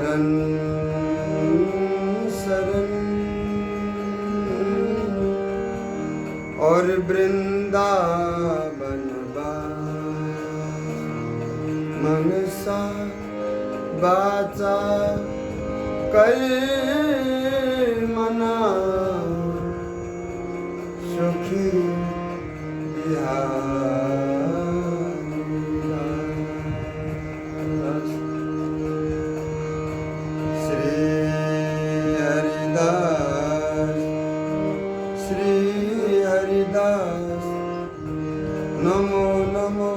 शरण शरण और वृंदावन मनसा वाचा कर्मणा सुखी श्री हरिदास नमो नमो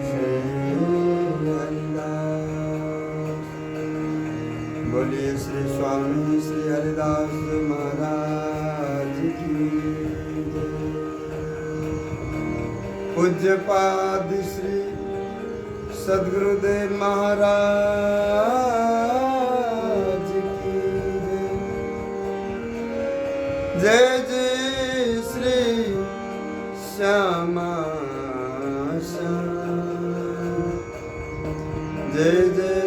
श्री हरिदास। बोलिए श्री स्वामी श्री हरिदास महाराज की। पूज्यपाद श्री सद्गुरुदेव महाराज की जय। जय श्री श्यामा जय जय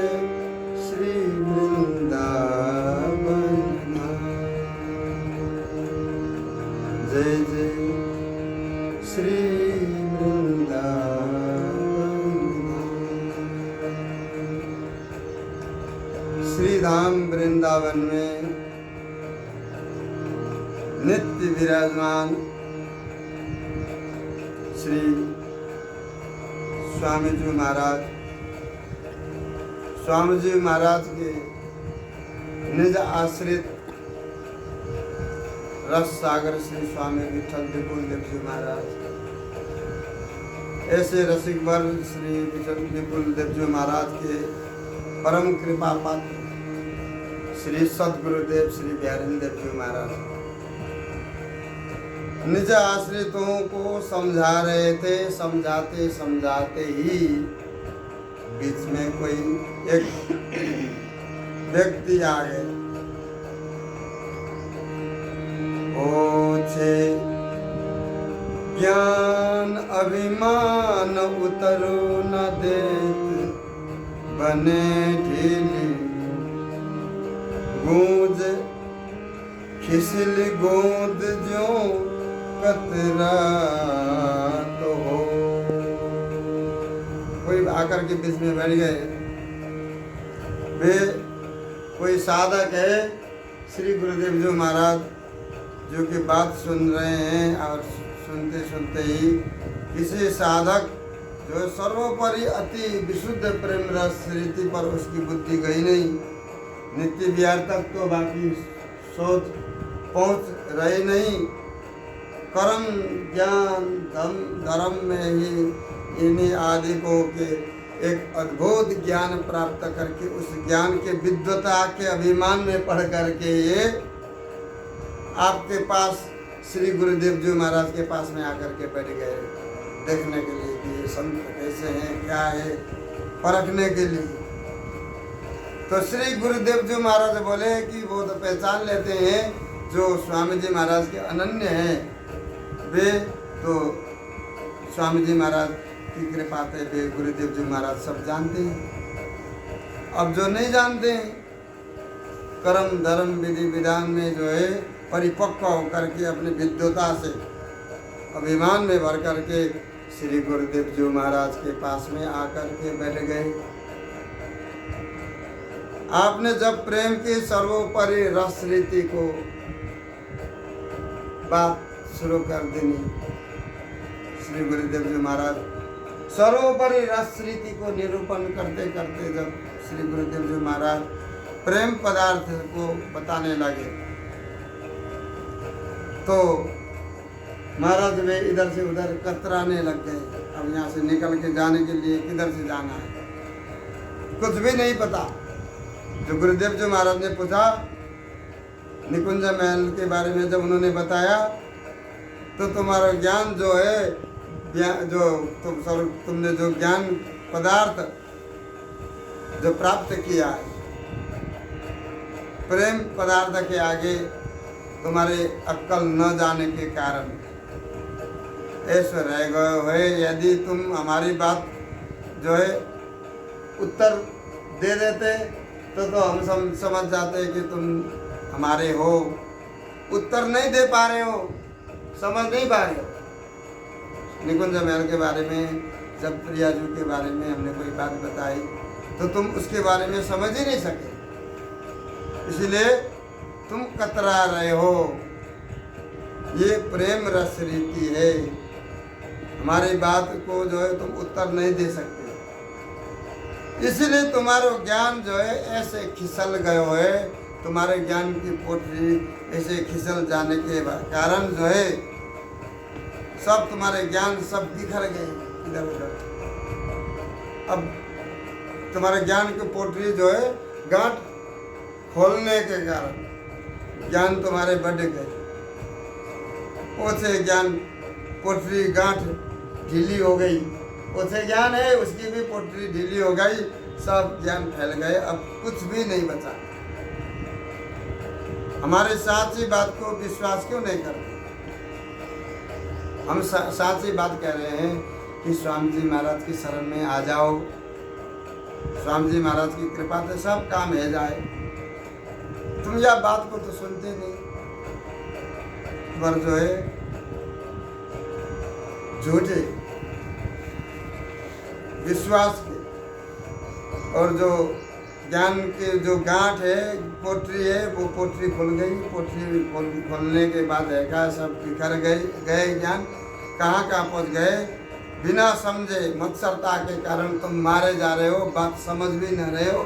श्री वृंदावन जय जय श्री श्री धाम वृंदावन में नित्य विराजमान श्री स्वामी जी महाराज के निज आश्रित रस सागर श्री स्वामी विठल विपुल देव जी महाराज, ऐसे रसिक वर्ग श्री विठल विपुल देव जी महाराज के परम कृपा पात्र श्री सद्गुरुदेव श्री बिहारींद्र देव जी महाराज निज आश्रितों को समझा रहे थे। समझाते समझाते ही बीच में कोई एक व्यक्ति आ गए। ओछे ज्ञान अभिमान उतरो न देत बने ढीली गूंज खिसिल गोंद जो कतरा तो हो। कोई आकर के बीच में बैठ गए। वे कोई साधक है श्री गुरुदेव जी महाराज जो कि बात सुन रहे हैं और सुनते सुनते ही किसी साधक जो सर्वोपरि अति विशुद्ध प्रेम रस रीति पर उसकी बुद्धि गई नहीं, नित्य विहार तक तो बाकी सोच पहुंच रही नहीं, कर्म ज्ञान धर्म में ही इन्हीं आदि को के एक अद्भुत ज्ञान प्राप्त करके उस ज्ञान के विद्वता के अभिमान में पढ़ करके ये आपके पास श्री गुरुदेव जी महाराज के पास में आकर के बैठ गए देखने के लिए कि ये संत कैसे हैं क्या है परखने के लिए। तो श्री गुरुदेव जी महाराज बोले कि वो तो पहचान लेते हैं जो स्वामी जी महाराज के अनन्य हैं, वे तो स्वामी जी महाराज की कृपा से वे गुरुदेव जी महाराज सब जानते हैं। अब जो नहीं जानते हैं कर्म धर्म विधि विधान में जो है परिपक्व होकर के अपनी विद्वता से अभिमान में भर करके श्री गुरुदेव जी महाराज के पास में आकर के बैठ गए। आपने जब प्रेम की सर्वोपरि रस रीति को बात शुरू कर देनी, श्री गुरुदेव जी महाराज सर्वोपरि रस रीति को निरूपण करते करते जब श्री गुरुदेव जी महाराज प्रेम पदार्थ को बताने लगे तो महाराज वे इधर से उधर कतराने लग गए। अब यहाँ से निकल के जाने के लिए किधर से जाना है कुछ भी नहीं पता। जो गुरुदेव जी महाराज ने पूछा निकुंज महल के बारे में, जब उन्होंने बताया तो तुम्हारा ज्ञान जो है जो तुमने जो ज्ञान पदार्थ जो प्राप्त किया है प्रेम पदार्थ के आगे तुम्हारे अक्कल न जाने के कारण ऐसे रह गए है। यदि तुम हमारी बात जो है उत्तर दे देते तो हम समझ जाते हैं कि तुम हमारे हो। उत्तर नहीं दे पा रहे हो, समझ नहीं पा रहे हो। निकुंज महल के बारे में, जब प्रियाजू के बारे में हमने कोई बात बताई तो तुम उसके बारे में समझ ही नहीं सके, इसलिए तुम कतरा रहे हो। ये प्रेम रस रीति है, हमारी बात को जो है तुम उत्तर नहीं दे सकते, इसलिए तुम्हारा ज्ञान जो है ऐसे खिसल गयो है। तुम्हारे ज्ञान की पोटली ऐसे खिसल जाने के कारण जो है सब तुम्हारे ज्ञान सब बिखर गए इधर उधर। अब तुम्हारे ज्ञान की पोटली जो है गांठ खोलने के कारण ज्ञान तुम्हारे बढ़ गए, उसे ज्ञान पोटली गांठ ढीली हो गई। उसे ज्ञान है उसकी भी पोटली ढीली हो गई, सब ज्ञान फैल गए, अब कुछ भी नहीं बचा। हमारे साची बात को विश्वास क्यों नहीं करते? हम साची बात कह रहे हैं कि स्वामी जी महाराज की शरण में आ जाओ, स्वामी जी महाराज की कृपा से सब काम हो जाए। तुम यह बात को तो सुनते नहीं, पर जो है झूठे विश्वास के, और जो ज्ञान के जो गांठ है पोटली है वो पोटली खुल गई। पोटली खोलने के बाद देखा सब बिखर गए ज्ञान कहाँ पहुँच गए। बिना समझे मत्सरता के कारण तुम मारे जा रहे हो, बात समझ भी न रहे हो,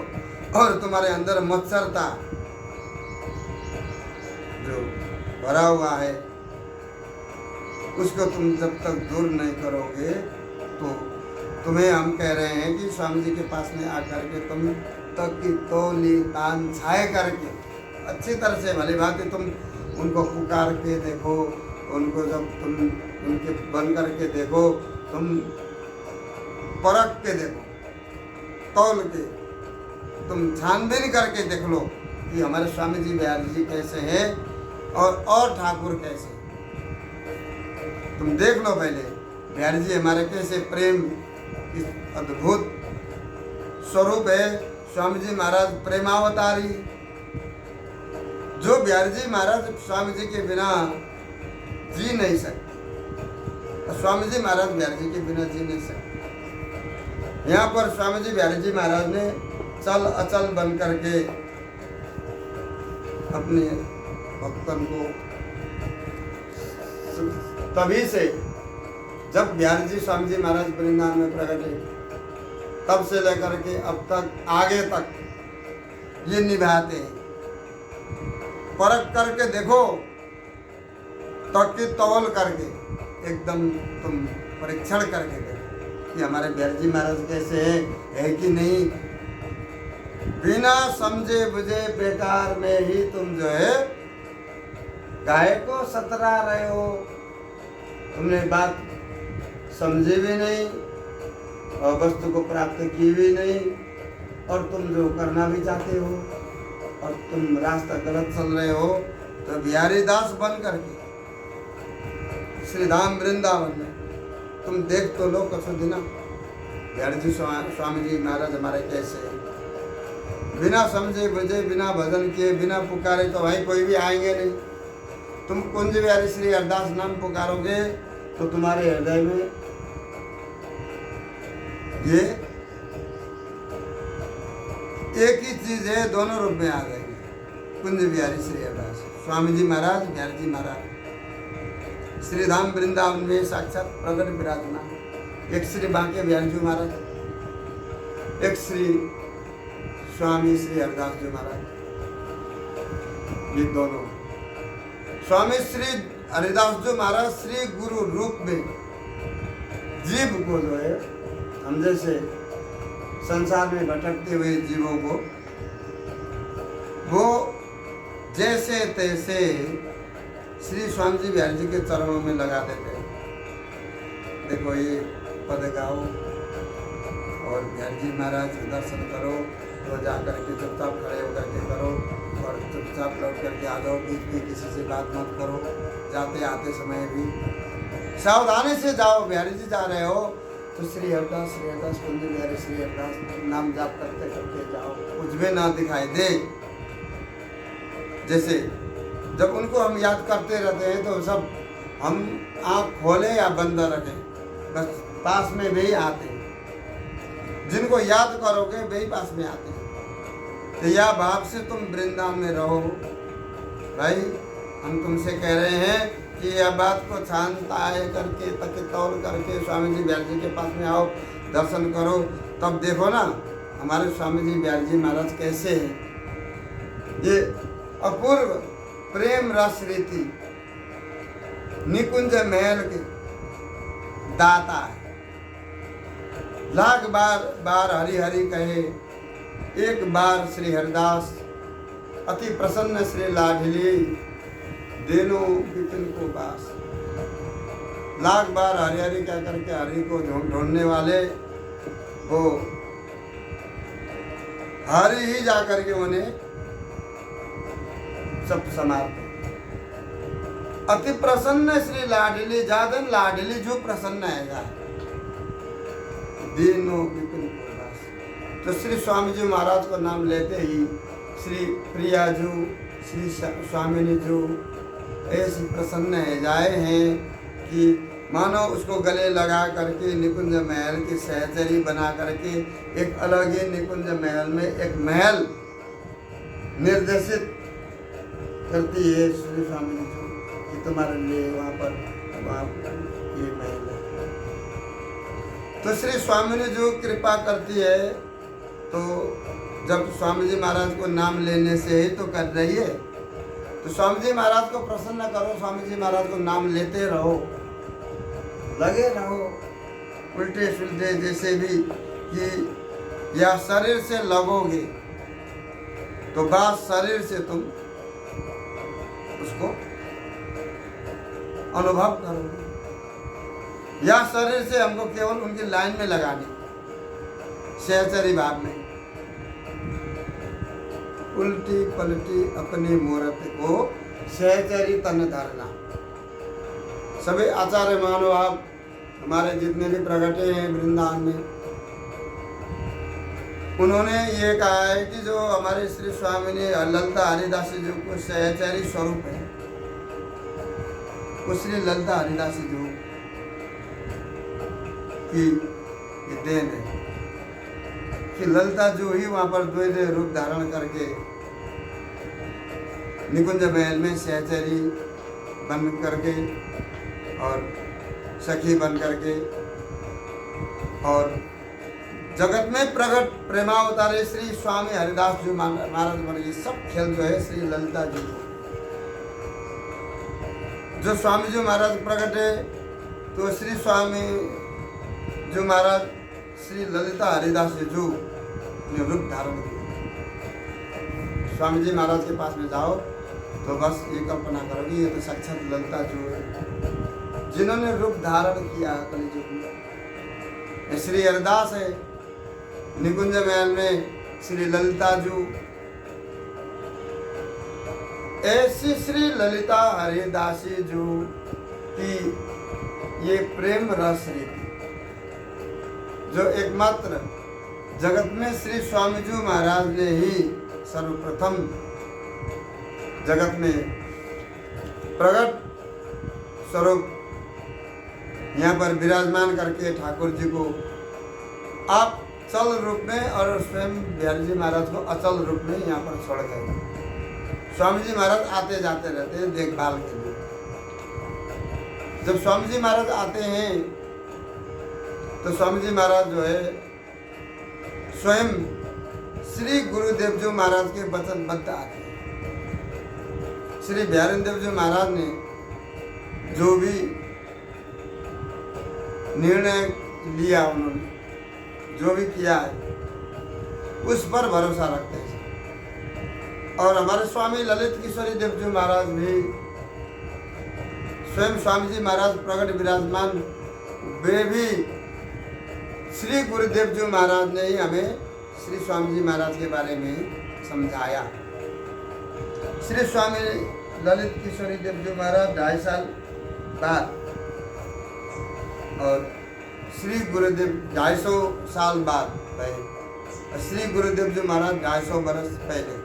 और तुम्हारे अंदर मत्सरता जो भरा हुआ है उसको तुम जब तक दूर नहीं करोगे तो तुम्हें हम कह रहे हैं कि स्वामी जी के पास में आकर के तुम तक की तोली तान छाए करके अच्छी तरह से भली बात तुम उनको पुकार के देखो, उनको जब तुम उनके बन करके देखो, तुम परख के देखो, तौल के तुम छानबीन करके देख लो कि हमारे स्वामी जी बिहारी जी कैसे हैं और ठाकुर कैसे। तुम देख लो पहले बिहारी जी हमारे कैसे प्रेम की अद्भुत स्वरूप है। स्वामी जी महाराज प्रेमावतारी, जो बिहारी जी महाराज स्वामी जी के बिना जी नहीं सकते, स्वामी जी महाराज बिहारी जी के बिना जी नहीं सकते। यहाँ पर स्वामी जी बिहारी जी महाराज ने चल अचल बन करके अपने भक्तन को तभी से जब बिहारी जी स्वामी जी महाराज वृंदावन में प्रकटे तब से लेकर के अब तक आगे तक ये निभाते हैं। परख करके देखो, तक की तौल करके एकदम तुम परीक्षण करके देखो कि हमारे बिहारी जी महाराज कैसे है कि नहीं। बिना समझे बुझे बेकार में ही तुम जो है गाय को सतरा रहे हो। तुमने बात समझी भी नहीं और वस्तु को प्राप्त की भी नहीं, और तुम जो करना भी चाहते हो और तुम रास्ता गलत चल रहे हो। तो बिहारी दास बन करके श्री धाम वृंदावन में तुम देख तो लो कसो दिना बिहारी जी स्वामी जी महाराज हमारे कैसे हैं। बिना समझे बुझे, बिना भजन किए, बिना पुकारे तो भाई कोई भी आएंगे नहीं। तुम कुंज बिहारी श्री हरदास नाम पुकारोगे तो तुम्हारे हृदय में ये एक ही चीज है, दोनों रूप में आ जाएंगे। कुंज बिहारी श्री हरदास स्वामी जी महाराज, बिहारी जी महाराज श्री धाम वृंदावन में साक्षात प्रकट विराजमान। एक श्री बांके बिहारी जी महाराज, एक श्री स्वामी श्री हरदास जी महाराज। ये दोनों स्वामी श्री हरिदास जी महाराज श्री गुरु रूप में जीव को जो है हम जैसे संसार में भटकते हुए जीवों को वो जैसे तैसे श्री स्वामी जी बिहारी जी के चरणों में लगा देते हैं। देखो ये पद गाओ और बिहारी जी महाराज के दर्शन करो, तो जा करके चुपचाप खड़े होकर के करो और चुपचाप लौट करके आ जाओ। बीच में किसी से बात मत करो, जाते आते समय भी सावधानी से जाओ। बिहारी जी जा रहे हो तो श्री हरदास कुंज बिहारी श्री हरदास नाम जाप करते करते जाओ, कुछ भी ना दिखाई दे। जैसे जब उनको हम याद करते रहते हैं तो सब हम आँख खोलें या बंद रखें, बस पास में भी आते हैं। जिनको याद करोगे वही पास में आते हैं। तो यह भाव से तुम वृंदावन में रहो। भाई हम तुमसे कह रहे हैं कि यह बात को शांत आए करके तक तौल करके स्वामी जी बिहारी जी के पास में आओ, दर्शन करो, तब देखो ना हमारे स्वामी जी बिहारी जी महाराज कैसे हैं। ये अपूर्व प्रेम रस रीति निकुंज महल के दाता है। लाख बार हरि हरि कहे, एक बार श्री हरिदास अति प्रसन्न श्री लाडली देनो विपिन को बास। लाख बार हरि हरि कह करके हरि को ढूंढने वाले वो हरि ही जा करके उन्हें सब समाप्त। अति प्रसन्न श्री लाडली जादन लाडली जो प्रसन्न है जा दीनो विपिन को बास। तो श्री स्वामी जी महाराज को नाम लेते ही श्री प्रिया जो श्री स्वामिनी जो ऐसी प्रसन्न है जाए हैं कि मानो उसको गले लगा करके निकुंज महल की सहचरी बना करके एक अलग ही निकुंज महल में एक महल निर्देशित करती है श्री स्वामी जी कि तुम्हारे लिए वहाँ ये महल है। तो श्री स्वामी ने जो कृपा करती है, तो जब स्वामी जी महाराज को नाम लेने से ही तो कर रही है, तो स्वामी जी महाराज को प्रसन्न करो, स्वामी जी महाराज को नाम लेते रहो, लगे रहो। उल्टे सुलटे जैसे भी कि या शरीर से लगोगे तो बात शरीर से तुम उसको अनुभव करोगे, या शरीर से हमको केवल उनकी लाइन में लगानी, सहचरी भाव में उल्टी पलटी अपनी मूर्त को सहचरी तन धरना। सभी आचार्य महानुभाव हमारे जितने भी प्रगटे हैं वृंदावन में, उन्होंने ये कहा है कि जो हमारे श्री स्वामी ने ललिता हरिदास जी को सहचरी स्वरूप है, वो श्री ललिता हरिदास जी की देन है कि ललिता जो ही वहाँ पर द्वैत रूप धारण करके निकुंज महल में सहचरी बन करके और सखी बन करके और जगत में प्रकट प्रेमावतारे श्री स्वामी हरिदास जी महाराज बन गए। सब खेल जो है श्री ललिता जी को, जो स्वामी जी महाराज प्रकट है तो श्री स्वामी जी महाराज श्री ललिता हरिदास जी जो ने रूप धारण किया। स्वामी जी महाराज के पास में जाओ तो बस ये कल्पना करोगे ये तो साक्षात ललिता जो है जिन्होंने रूप धारण किया कलियुग में। श्री हरिदास है निकुंज महल में श्री ललिता जो, ऐसी श्री ललिता हरिदासी जो की ये प्रेम रस रीति जो एकमात्र जगत में श्री स्वामी जी महाराज ने ही सर्वप्रथम जगत में प्रकट स्वरूप यहाँ पर विराजमान करके ठाकुर जी को आप चल रूप में और स्वयं बिहारी जी महाराज को अचल रूप में यहाँ पर छोड़ गए। स्वामी जी महाराज आते जाते रहते हैं देखभाल के लिए। जब स्वामी जी महाराज आते हैं तो स्वामी जी महाराज जो है स्वयं श्री गुरुदेव जी महाराज के वचनबद्ध आते हैं। श्री बिहारी देव जी महाराज ने जो भी निर्णय लिया, उन्होंने जो भी किया है उस पर भरोसा रखते हैं। और हमारे स्वामी ललित किशोरी देव जी महाराज भी स्वयं स्वामी जी महाराज प्रकट विराजमान, वे भी श्री गुरुदेव जी महाराज ने ही हमें श्री स्वामी जी महाराज के बारे में समझाया। श्री स्वामी ललित किशोरी देव जी महाराज 2.5 साल बाद और श्री गुरुदेव 250 साल बाद गए, श्री गुरुदेव जी महाराज 250 बरस पहले।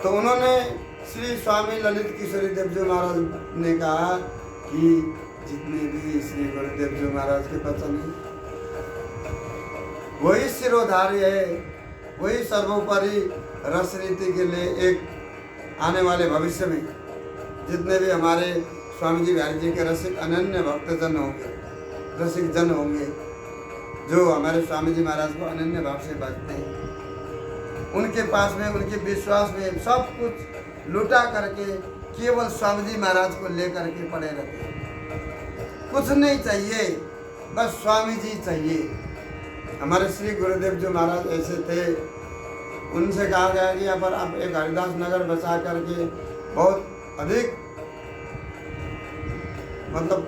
तो उन्होंने श्री स्वामी ललित किशोरी देव जी महाराज ने कहा कि जितने भी श्री गुरुदेव जी महाराज के वचन हैं वही सिरोधारी है, वही सर्वोपरि रस रीति के लिए एक आने वाले भविष्य में जितने भी हमारे स्वामी जी बिहारी जी के रसिक अनन्य भक्तजन होंगे, रसिक जन होंगे, जो हमारे स्वामी जी महाराज को अनन्य भाव से भजते हैं, उनके पास में, उनके विश्वास में सब कुछ लुटा करके केवल स्वामी जी महाराज को लेकर के पड़े रहते हैं। कुछ नहीं चाहिए, बस स्वामी जी चाहिए। हमारे श्री गुरुदेव जी महाराज ऐसे थे, उनसे कहा गया कि यहाँ पर आप एक हरिदास नगर बसा करके बहुत अधिक मतलब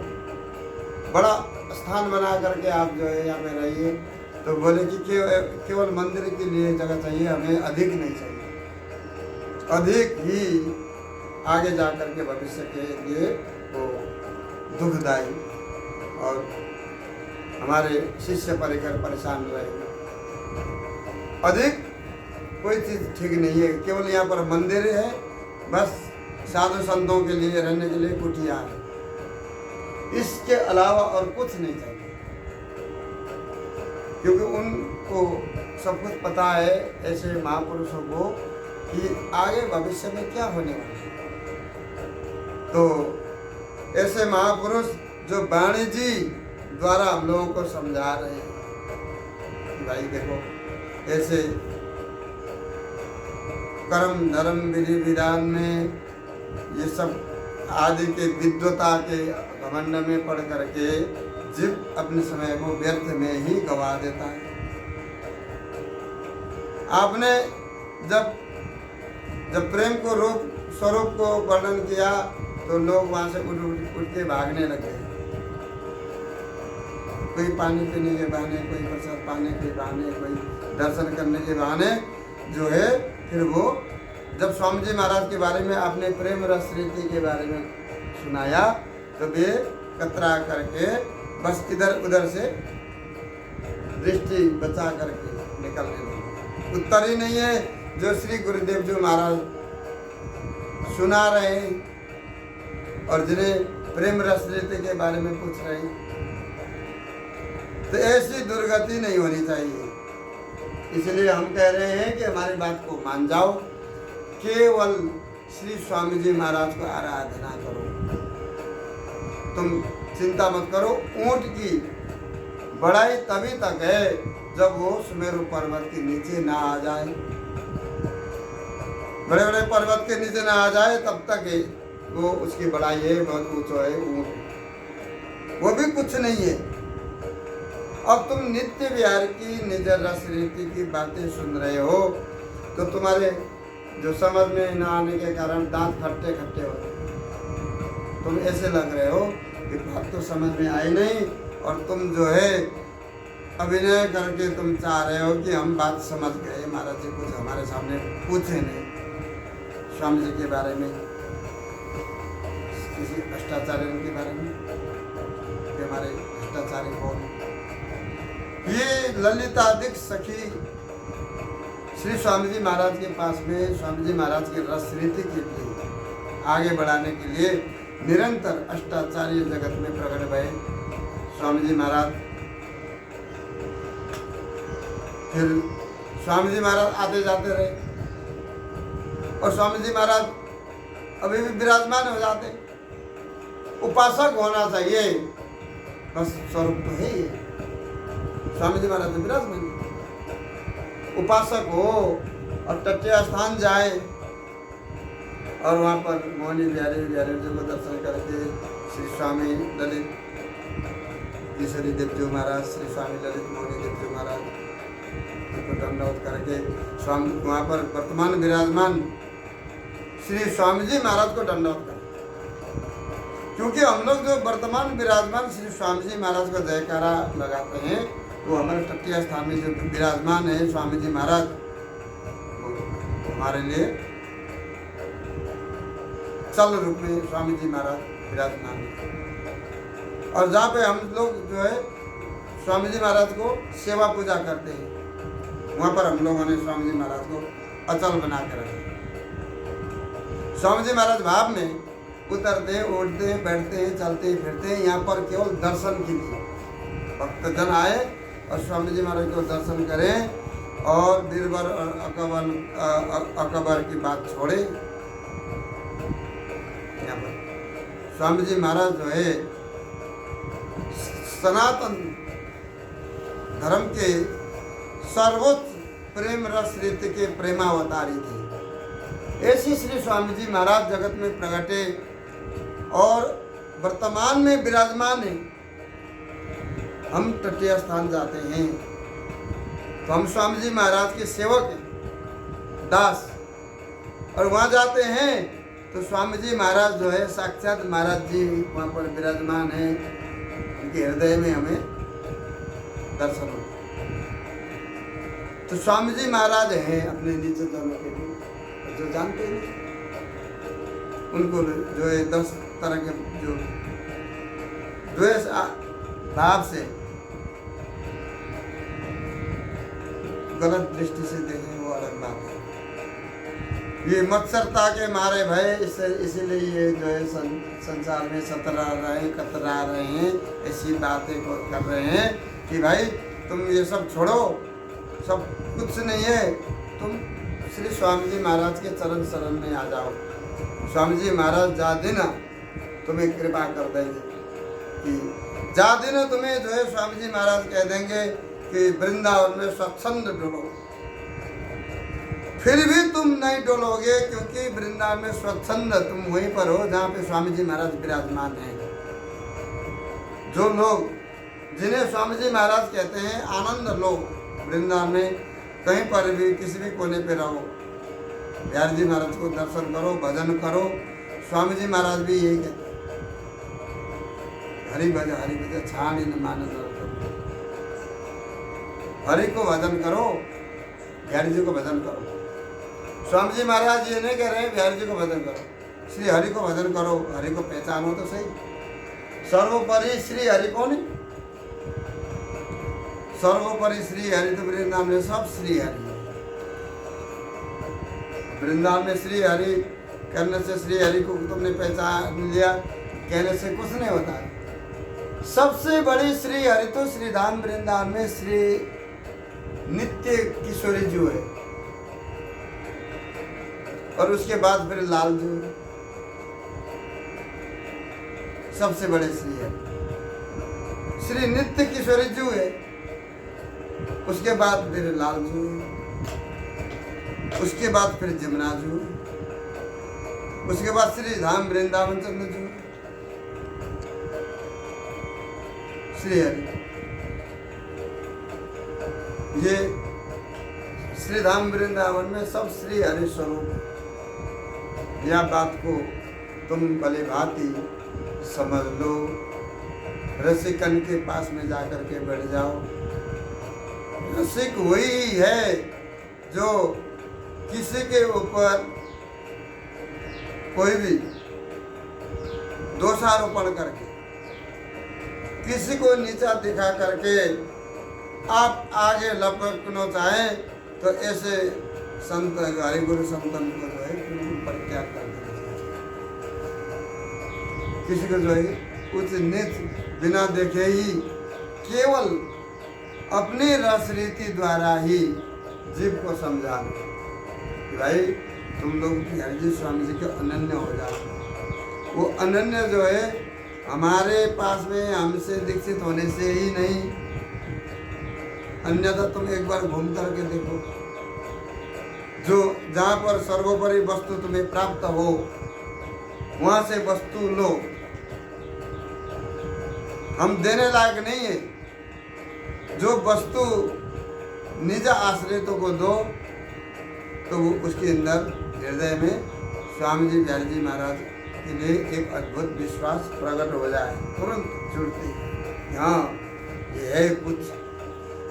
बड़ा स्थान बना करके आप जो है यहाँ पे रहिए। तो बोले कि केवल मंदिर के लिए जगह चाहिए, हमें अधिक नहीं चाहिए, अधिक ही आगे जा कर के भविष्य के लिए वो दुखदायी और हमारे शिष्य परिकर परेशान रहेंगे। अधिक कोई चीज़ ठीक नहीं है, केवल यहाँ पर मंदिर है, बस साधु संतों के लिए रहने के लिए कुटिया है, इसके अलावा और कुछ नहीं चाहिए। क्योंकि उनको सब कुछ पता है ऐसे महापुरुषों को कि आगे भविष्य में क्या होने वाला है। तो ऐसे महापुरुष जो वाणी जी द्वारा हम लोगों को समझा रहे हैं कि भाई देखो ऐसे कर्म धर्म विधि विधान में ये सब आदि के विद्वता के घमंड में पढ़ करके जीव अपने समय को व्यर्थ में ही गवा देता है। आपने जब प्रेम को रूप स्वरूप को वर्णन किया तो लोग वहां से उठ के भागने लगे। कोई पानी पीने के बहाने, कोई प्रसाद पाने के बहाने, कोई दर्शन करने के बहाने जो है, फिर वो जब स्वामी जी महाराज के बारे में आपने प्रेम रस रीति के बारे में सुनाया तो वे कतरा करके बस इधर उधर से दृष्टि बचा करके निकलने लगे। उत्तर ही नहीं है जो श्री गुरुदेव जी महाराज सुना रहे हैं और जिन्हें प्रेम रस रीति के बारे में पूछ रहे हैं। तो ऐसी दुर्गति नहीं होनी चाहिए। इसलिए हम कह रहे हैं कि हमारी बात को मान जाओ, केवल श्री स्वामी जी महाराज को आराधना करो। तुम चिंता मत करो, ऊंट की बढ़ाई तभी तक है जब वो सुमेरु पर्वत के नीचे ना आ जाए। बड़े बड़े पर्वत के नीचे ना आ जाए तब तक है वो, उसकी बढ़ाई है, बहुत ऊंचा है ऊंट, वो भी कुछ नहीं है। अब तुम नित्य विहार की निज रस रीति की बातें सुन रहे हो तो तुम्हारे जो समझ में न आने के कारण दांत खट्टे खट्टे होते, तुम ऐसे लग रहे हो कि बात तो समझ में आई नहीं और तुम जो है अभिनय करके तुम चाह रहे हो कि हम बात समझ गए, महाराज जी कुछ हमारे सामने पूछे नहीं स्वामी जी के बारे में, किसी भ्रष्टाचार्य के बारे में कि हमारे भ्रष्टाचार्य कौन। ये ललितादिक सखी श्री स्वामी जी महाराज के पास में स्वामी जी महाराज की रस रीति के लिए आगे बढ़ाने के लिए निरंतर अष्टाचार्य जगत में प्रकट भये स्वामी जी महाराज। फिर स्वामी जी महाराज आते जाते रहे और स्वामी जी महाराज अभी भी विराजमान हो जाते। उपासक होना चाहिए, बस स्वरूप तो है ये। स्वामी जी महाराज विराजमान, उपासक हो और तटीय स्थान जाए और वहाँ पर मोहनी बिहारी जी को दर्शन करके श्री स्वामी ललित किशोरी देव जी महाराज, श्री स्वामी ललित मोहनी देव जी महाराज को दंडवत करके स्वामी वहाँ पर वर्तमान विराजमान श्री स्वामी जी महाराज को दंडवत कर, क्योंकि हम लोग जो वर्तमान विराजमान श्री स्वामी जी महाराज को जयकारा लगाते हैं वो हमारे तटीय स्थान में जो विराजमान है स्वामी जी महाराज, वो हमारे लिए चल रूप में स्वामी जी महाराज विराजमान है। और जहाँ पे हम लोग जो है स्वामी जी महाराज को सेवा पूजा करते हैं। वहाँ पर हम लोगों ने स्वामी जी महाराज को अचल बना कर रखा। स्वामी जी महाराज भाव में उतरते हैं, उठते हैं, बैठते हैं, चलते हैं, फिरते हैं। यहाँ पर केवल दर्शन के लिए भक्तजन आए और स्वामी जी महाराज को दर्शन करें और बीरबल और अकबर की बात छोड़े। यहाँ पर स्वामी जी महाराज जो है सनातन धर्म के सर्वोच्च प्रेम रस रीति के प्रेमावतारी थे। ऐसे श्री स्वामी जी महाराज जगत में प्रगटे और वर्तमान में विराजमान हैं। हम तटीय स्थान जाते हैं तो हम स्वामी जी महाराज के सेवक हैं, दास, और वहाँ जाते हैं तो स्वामी जी महाराज जो है साक्षात महाराज जी वहाँ पर विराजमान हैं। उनके हृदय में हमें दर्शन हो। तो स्वामी जी महाराज हैं अपने नीचे जनों के लिए, जो जानते हैं उनको जो है 10 तरह के जो द्वेष भाव से गलत दृष्टि से देखें वो अलग बात है। ये मत्सरता के मारे भय इसीलिए ये जो है संसार में कतरा रहे हैं, ऐसी बातें कर रहे हैं कि भाई तुम ये सब छोड़ो, सब कुछ नहीं है, तुम श्री स्वामी जी महाराज के चरण शरण में आ जाओ। स्वामी जी महाराज जा दिन तुम्हें कृपा कर देंगे कि जा दिन तुम्हें जो है स्वामी जी महाराज कह देंगे कि वृंदावन में स्वच्छंद डोलो। फिर भी तुम नहीं डोलोगे क्योंकि वृंदावन में स्वच्छंद तुम वहीं पर हो जहाँ पे स्वामी जी महाराज विराजमान हैं। जो लोग जिन्हें स्वामी जी महाराज कहते हैं आनंद लो, वृंदावन में कहीं पर भी किसी भी कोने पे रहो, बिहारी जी महाराज को दर्शन करो, भजन करो। स्वामी जी महाराज भी यही कहते हैं, हरि भज छान इन मानस, हरि को भजन करो, बिहारी जी को भजन करो। स्वामी जी महाराज ये नहीं कह रहे हैं बिहारी जी को भजन करो, श्री हरि को भजन करो, हरि को पहचानो तो सही। सर्वोपरि श्री हरि कौन है? सर्वोपरि श्री हरि, तो वृंदावन में सब श्री हरि। वृंदावन में श्री हरि करने से श्री हरि को तुमने पहचान लिया कहने से कुछ नहीं होता है। सबसे बड़ी श्री हरि तो श्री धाम वृंदावन में श्री नित्य किशोरी जो है, और उसके बाद फिर लाल जो है, सबसे बड़े श्री है। श्री नित्य किशोरी जो है, उसके बाद फिर लाल जो है, उसके बाद फिर जमुना जो है, उसके बाद श्री धाम वृंदावन चंद्र जो है, श्री हरि। ये श्री धाम वृंदावन में सब श्री हरि स्वरूप। यह बात को तुम भली भांति समझ लो। रसिकन के पास में जाकर के बैठ जाओ। रसिक वही है जो किसी के ऊपर कोई भी दोषारोपण करके, किसी को नीचा दिखा करके आप आगे लपकना चाहें तो ऐसे संत हरि गुरु संतन को जो है परित्याग कर देना चाहिए। किसी को जो है कुछ नीच बिना देखे ही केवल अपनी रस रीति द्वारा ही जीव को समझाना कि भाई तुम लोग हरि जी स्वामी जी के अनन्य हो जाओ। वो अनन्य जो है हमारे पास में हमसे दीक्षित होने से ही नहीं, अन्यथा तुम एक बार घूम करके देखो, जो जहाँ पर सर्वोपरि वस्तु तुम्हें प्राप्त हो वहाँ से वस्तु लो। हम देने लायक नहीं है, जो वस्तु निज आश्रितों को दो तो वो उसके अंदर हृदय में स्वामी जी बिहारी जी महाराज के लिए एक अद्भुत विश्वास प्रकट हो जाए, तुरंत जुड़ती। हाँ ये है कुछ।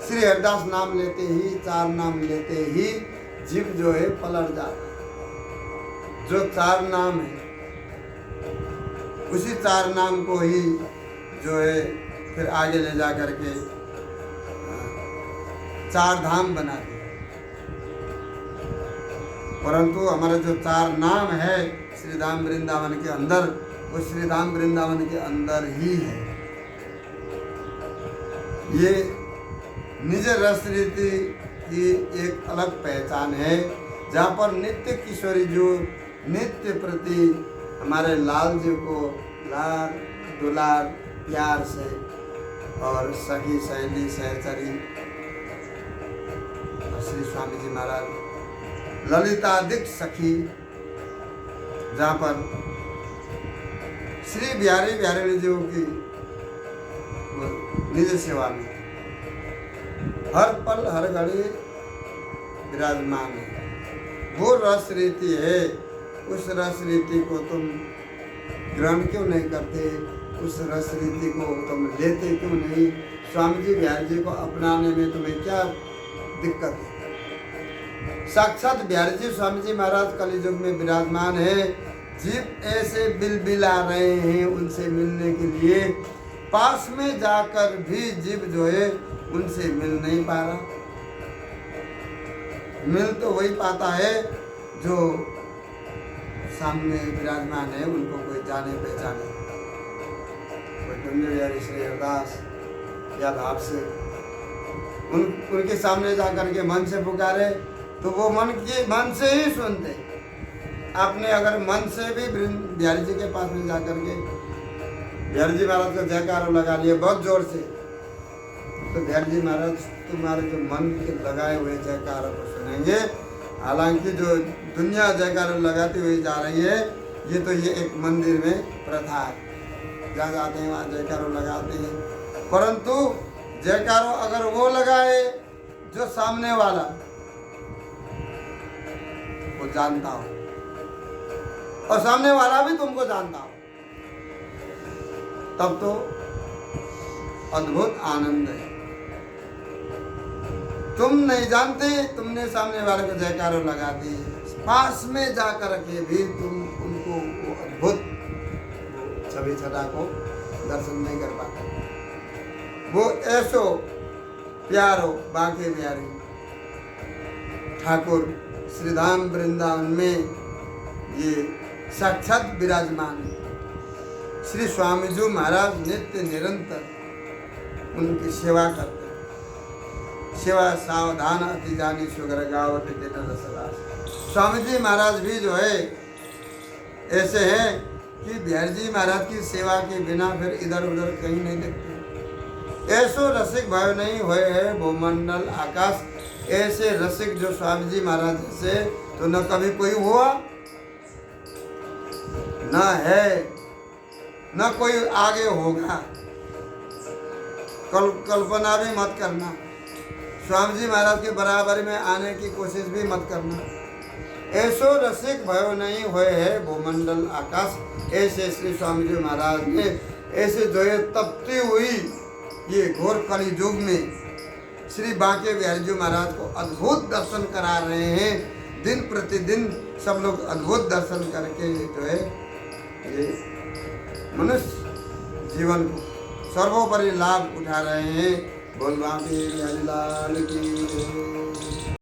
श्री हरिदास नाम लेते ही, चार नाम लेते ही जीव जो है पलट जाता है। जो चार नाम है उसी चार नाम को ही जो है फिर आगे ले जा करके चार धाम बना दिए, परंतु हमारा जो चार नाम है श्री धाम वृंदावन के अंदर, वो श्री धाम वृंदावन के अंदर ही है। ये निज रस रीति की एक अलग पहचान है, जहाँ पर नित्य किशोरी जो नित्य प्रति हमारे लाल जी को लाल दुलार प्यार से और सखी सहेली सहचरी और श्री स्वामी जी महाराज ललिताधिक सखी, जहाँ पर श्री बिहारी बिहारी जी की निज सेवा में हर पल हर घड़ी विराजमान है। वो रस रीति है, उस रस रीति को तुम ग्रहण क्यों नहीं करते? उस रस रीति को तुम लेते क्यों नहीं? स्वामी जी बिहारी जी को अपनाने में तुम्हें क्या दिक्कत है? साक्षात बिहारी जी स्वामी जी महाराज कलियुग में विराजमान है। जीव ऐसे बिलबिला रहे हैं उनसे मिलने के लिए, पास में जाकर भी जीव जो है उनसे मिल नहीं पा रहा। मिल तो वही पाता है जो सामने विराजमान है, उनको कोई जाने पहचाने, कोई कुंज बिहारी श्री हरदास या भाव से उनके सामने जाकर के मन से पुकारे तो वो मन से ही सुनते। आपने अगर मन से भी बिहारी जी के पास में जाकर के बिहारी जी महाराज का जयकारा लगा लिए बहुत जोर से, तो बिहारी जी महाराज तुम्हारे जो मन के लगाए हुए जयकारों को सुनेंगे। हालांकि जो दुनिया जयकारा लगाती हुई जा रही है, ये एक मंदिर में प्रथा है, जहाँ जाते हैं वहाँ जयकारों लगाते हैं, परंतु जयकारों अगर वो लगाए जो सामने वाला वो जानता हो और सामने वाला भी तुमको जानता हो, तब तो अद्भुत आनंद है। तुम नहीं जानते, तुमने सामने वाले को जयकारों लगा दी, पास में जाकर के भी तुम उनको वो अद्भुत छवि छटा को दर्शन नहीं कर पाते। वो ऐसो प्यारो बांके बिहारी ठाकुर श्रीधाम वृंदावन में ये साक्षात विराजमान है। श्री स्वामी जी महाराज नित्य निरंतर उनकी सेवा करते, सेवा सावधान अति जानी सुगर गावट के रसदास। स्वामी जी महाराज भी जो है ऐसे हैं कि बिहारी जी महाराज की सेवा के बिना फिर इधर उधर कहीं नहीं देखते। ऐसो रसिक भाव नहीं हुए है भूमंडल आकाश, ऐसे रसिक जो स्वामी जी महाराज से तो न कभी कोई हुआ न है न कोई आगे होगा। कल्पना भी मत करना, स्वामी जी महाराज के बराबर में आने की कोशिश भी मत करना। ऐसो रसिक भयो नहीं हुए है भूमंडल आकाश, ऐसे श्री स्वामी जी महाराज ने ऐसे जो है तपती हुई ये घोर कली युग में श्री बांके बिहारी जी महाराज को अद्भुत दर्शन करा रहे हैं। दिन प्रतिदिन सब लोग अद्भुत दर्शन करके जो है ये मनुष्य जीवन को सर्वोपरि लाभ उठा रहे हैं। बोल बांके बिहारी लाल की।